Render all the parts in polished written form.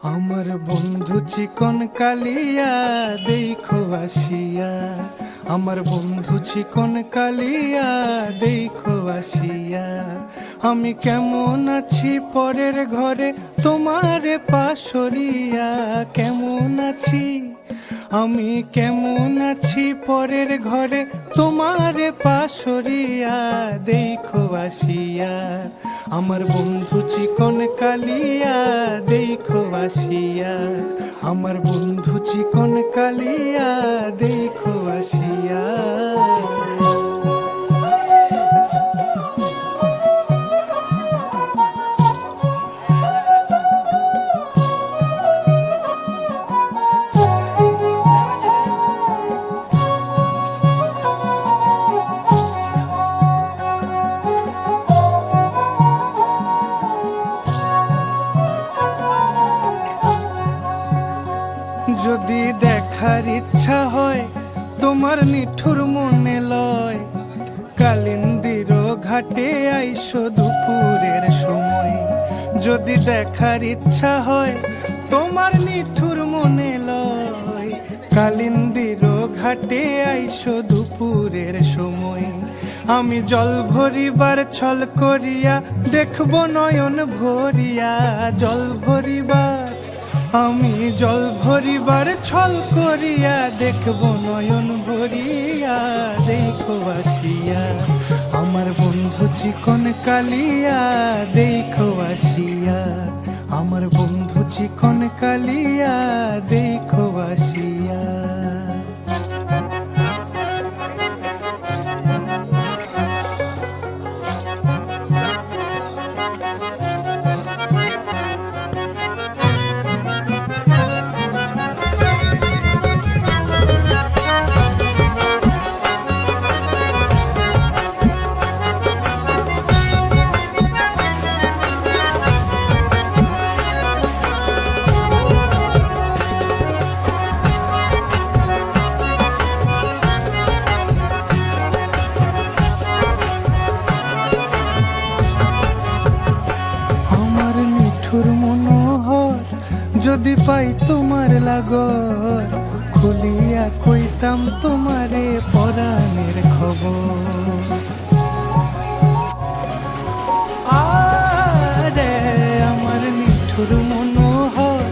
আমার বন্ধু চিকন কালিয়া দেখো আসিয়া, আমার বন্ধু চিকন কালিয়া দেখো আসিয়া। আমি কেমন আছি পরের ঘরে তোমারে পাশরিয়া, কেমন আছি আমি কেমন আছি পরের ঘরে তোমারে পাশরিয়া দেখো আসিয়া। আমার বন্ধু চিকন কালিয়া দেখো আসিয়া, আমার বন্ধু চিকন কালিয়া দেখো আসিয়া। যদি দেখার ইচ্ছা হয় তোমার নিঠুর মনে লয়, কালিন্দির ঘাটে আইসো দুপুরের সময়। যদি দেখার ইচ্ছা হয় তোমার নিঠুর মনে লয়, কালিন্দির ঘাটে আইসো দুপুরের সময়। আমি জল ভরিবার ছল করিয়া দেখব নয়ন ভরিয়া, জল ভরিবার আমি জল ভরিবার ছল করিয়া দেখব নয়ন ভরিয়া দেখো আসিয়া। আমার বন্ধু চিকন কালিয়া দেখো আসিয়া, আমার বন্ধু চিকন কালিয়া দেখো আসিয়া। মনোহর যদি পাই তোমার লাগর, খুলিয়া কইতাম তোমারে পরাণের খবর। আরে আমার নিঠুর মনোহর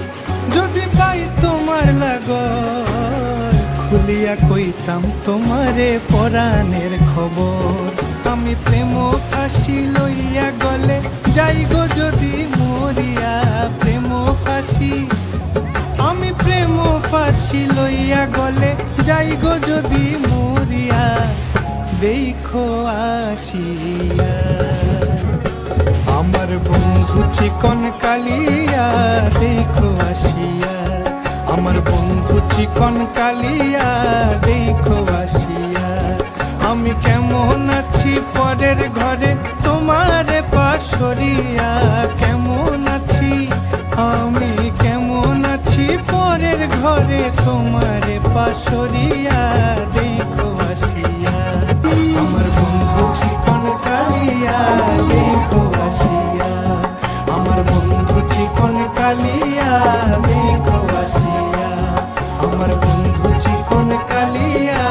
যদি পাই তোমার লাগর, খুলিয়া কইতাম তোমারে পরাণের খবর। আমি প্রেম ফাঁসি লইয়া গলে যাই গো যদি মরিয়া, প্রেম ফাঁসি আমি প্রেম ফাঁসি লইয়া গলে যাই গো যদি মরিয়া দেখো আসিয়া। আমার বন্ধু চিকন কালিয়া দেখো আসিয়া, আমার বন্ধু চিকন কালিয়া দেখো আসিয়া। আমি কেমন আছি পরের ঘরে তোমারে পাশরিয়া, কেমন আছি আমি কেমন আছি পরের ঘরে তোমারে পাশরিয়া দেখো আসিয়া। আমার বন্ধু চিকন কালিয়া দেখো আসিয়া, আমার বন্ধু চিকন কালিয়া দেখো আসিয়া, আমার বন্ধু চিকন কালিয়া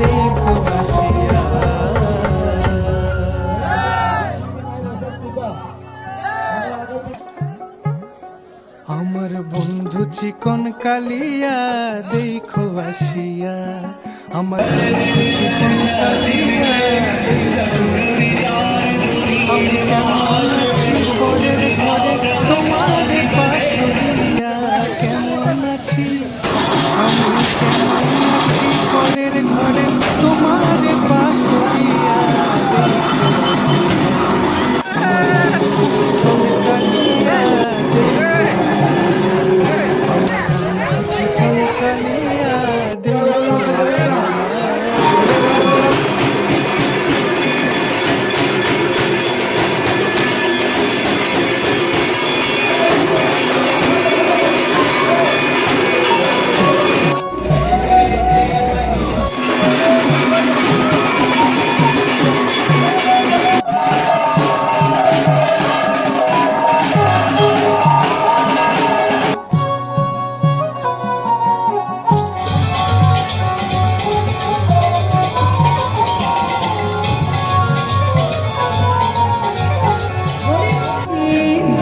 দেখো আসিয়া। আমার বন্ধু চিকন কালিয়া দেখো আসিয়া, আমার বন্ধু চিকন কালিয়া দেখো আসিয়া। আমি কেমন আছি পরের ঘরে তোমারে পাশরিয়া, কেমন আছি আমি কেমন আছি পরের ঘরে তোমারে পাশরিয়া দেখো আসিয়া। আমার বন্ধু চিকন কালিয়া দেখো আসিয়া, আমার বন্ধু চিকন কালিয়া দেখো আসিয়া।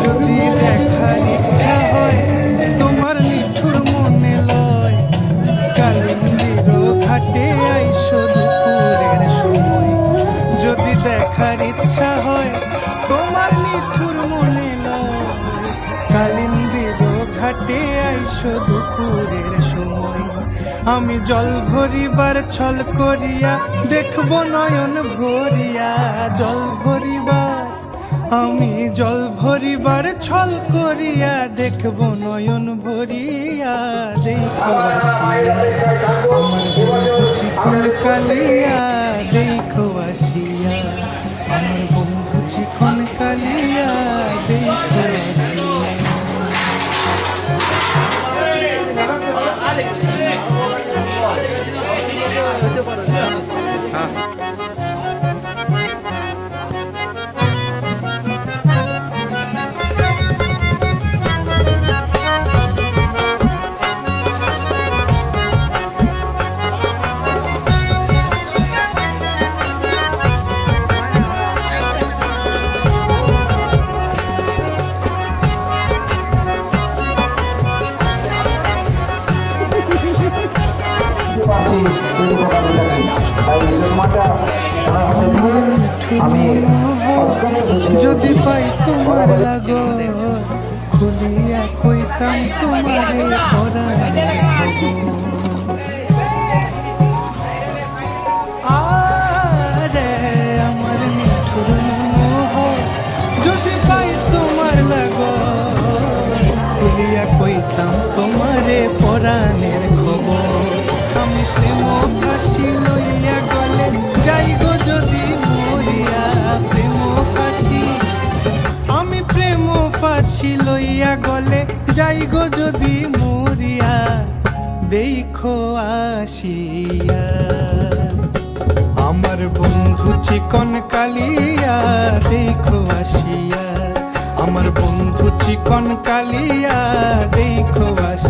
যদি দেখার ইচ্ছা হয় তোমার নিঠুর মনে লয়, কালিন্দির ঘাটে আইসো দুপুরের সময়। যদি দেখার ইচ্ছা হয় তোমার নিঠুর মনে লয়, কালিন্দির ঘাটে আইসো দুপুরের সময়। আমি জল ভরিবার ছল করিয়া দেখব নয়ন ভরিয়া, জল ভরিবার আমি জল ভরিবার ছল করিয়া দেখব নয়ন ভরিয়া। দেখো আসিয়া আমার বন্ধু চিকন কালিয়া, দেখো আসিয়া আমার বন্ধু চিকন কালিয়া, দেখো আসিয়া। যদি পাই তোমার লাগর খুলিয়া কইতাম তোমারে পরাণের খবর। আরে আমার মিঠুর মনোহর, যদি পাই তোমার লাগর খুলিয়া কইতাম তোমারে পরাণের খবর। আমি প্রেম ফাঁসি লইয়া গলে যাই গো যদি মরিয়া, প্রেম ফাঁসি আমি প্রেম ফাঁসি লইয়া গলে যাই গো যদি মরিয়া। দেখো আসিয়া আমার বন্ধু চিকন কালিয়া, দেখো আসিয়া আমার বন্ধু চিকন কালিয়া, দেখো আসিয়া।